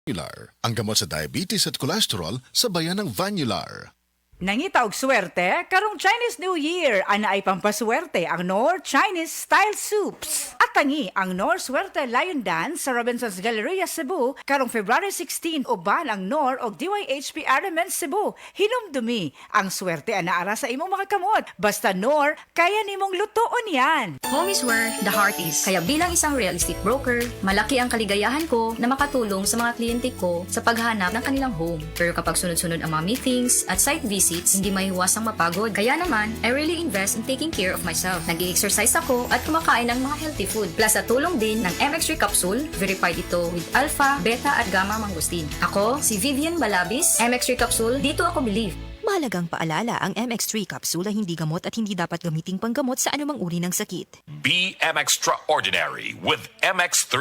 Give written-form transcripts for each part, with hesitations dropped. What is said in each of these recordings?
Vanular, ang gamot sa diabetes at cholesterol sa bayan ng Vanular. Nangita og swerte, karong Chinese New Year, ana ay pampaswerte ang Nor Chinese Style Soups. At tangi ang Nor Swerte Lion Dance sa Robinson's Galleria, Cebu, karong February 16, uban ang Nor og DYHP Armament Cebu. Hinumdumi ang swerte ana ara sa imong mga kamot. Basta Nor, kaya nimong lutoon yan. Home is where the heart is. Kaya bilang isang real estate broker, malaki ang kaligayahan ko na makatulong sa mga kliyente ko sa paghanap ng kanilang home. Pero kapag sunod-sunod ang mga meetings at site visits, hindi maiwasang mapagod. Kaya naman, I really invest in taking care of myself. Nag-i-exercise ako at kumakain ng mga healthy food. Plus, sa tulong din ng MX3 Capsule, verified ito with alpha, beta at gamma mangosteen. Ako, si Vivian Balabis, MX3 Capsule, dito ako believe. Mahalagang paalala, ang MX3 capsule ay hindi gamot at hindi dapat gamiting panggamot sa anumang uri ng sakit. BM Extraordinary with MX3.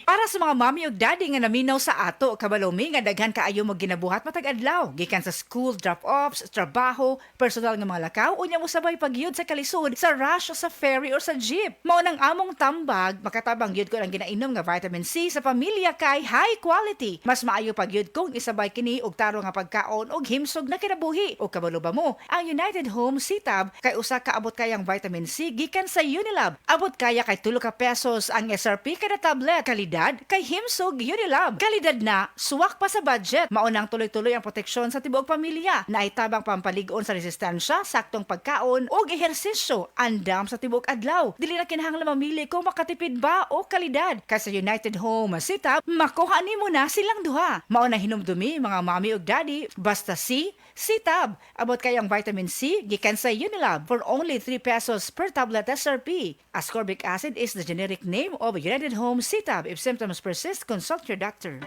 Para sa mga mami ug daddy nga naminaw sa ato, kabalumi nga daghan kaayo mo ginabuhat matag adlaw, gikan sa school drop-offs, trabaho, personal nga mga lakaw, unya mo sabay pagyud sa kalisod, sa rush o sa ferry or sa jeep. Mao nang among tambag, makatabang gyud ko ang ginainom nga vitamin C sa pamilya kay high quality. Mas maayo pagyud kung isabay kini og taro nga pagkaon og himsog na kinabuhi. O kabalo ba mo, ang United Home Sitab kay usa ka abot kayang vitamin C gikan sa Unilab. Abot kaya kay 3 ka pesos ang SRP kada tablet. Kalidad kay himsog Unilab. Kalidad na suwak pa sa budget. Maunang tuloy-tuloy ang proteksyon sa tibuok pamilya. Naitabang pampalig-on sa resistensya, saktong pagkaon ug ehersisyo. Andam sa tibuok adlaw. Dili na kinahanglan mamili kung makatipid ba o kalidad. Kay sa United Home Sitab, makuha nimo na silang duha. Maunang hinumdumi mga mami ug daddy, basta Sitab. Abot kayang vitamin C gikan sa Unilab for only 3 pesos per tablet SRP. Ascorbic acid is the generic name of United Home Sitab. If symptoms persist, consult your doctor.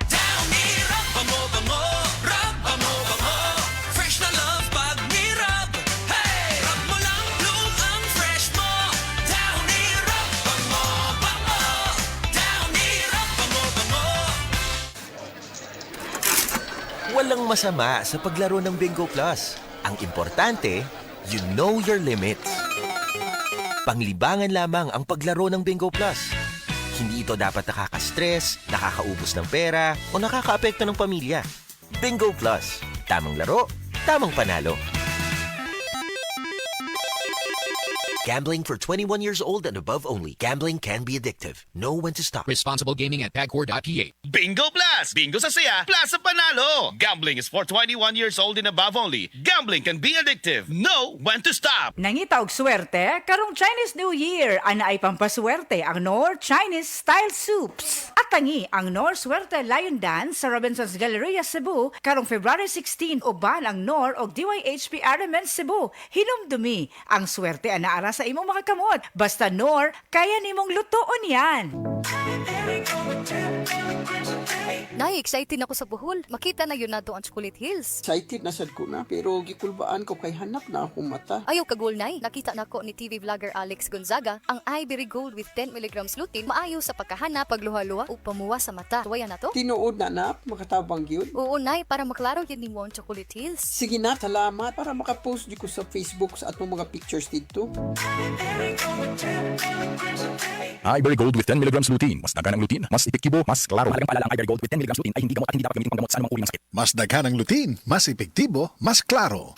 Fresh na love pag nirab. Hey! Rub mo lang, bloom ang fresh mo. Downy Rub, bango, bango. Downy Rub, bango, bango. Walang masama sa paglaro ng Bingo Plus. Ang importante, you know your limits. Panglibangan lamang ang paglaro ng Bingo Plus. Hindi ito dapat nakaka-stress, nakakaubos ng pera, o nakakaapekto ng pamilya. Bingo Plus. Tamang laro, tamang panalo. Gambling for 21 years old and above only. Gambling can be addictive. Know when to stop. Responsible gaming at pagcore.ph. Bingo Plus! Bingo sa saya! Plus sa panalo! Gambling is for 21 years old and above only. Gambling can be addictive. Know when to stop! Nangita og swerte, karong Chinese New Year, ana ay pampaswerte ang Nor Chinese Style Soups. At tangi ang Nor Swerte Lion Dance sa Robinson's Galleria, Cebu, karong February 16, uban ang Nor og DYHP Armament Cebu. Hinumdumi ang swerte ana ara sa imong mga kamot. Basta Nor, kaya nimong lutoon yan. Nay, excited ako sa buhol. Makita na yun nato ang Chocolate Hills. Excited na sad ko na, pero gikulbaan ko kay hanap na akong mata. Ayaw kagol, Nay. Nakita na ko ni TV vlogger Alex Gonzaga ang Ivory Gold with 10 mg lutein maayo sa pagkahana, pagluha-luha o pamuwa sa mata. Tuwaya na to? Tinuod na na, makatabang yun. Oo, Nay, para maklaro yun ni mo ang Chocolate Hills. Sige na, salamat para makapost di ko sa Facebook sa atong mga pictures dito. Ivory Gold with 10 mg lutein. Mas dagan ang lutein, mas epektibo, mas klaro. Mahalagang paalala ang Ivory Gold with 10 mg lutein ay hindi gamot at hindi dapat gamitin panggamot sa anumang uri ng sakit. Mas daghan ang lutein, mas epektibo, mas klaro.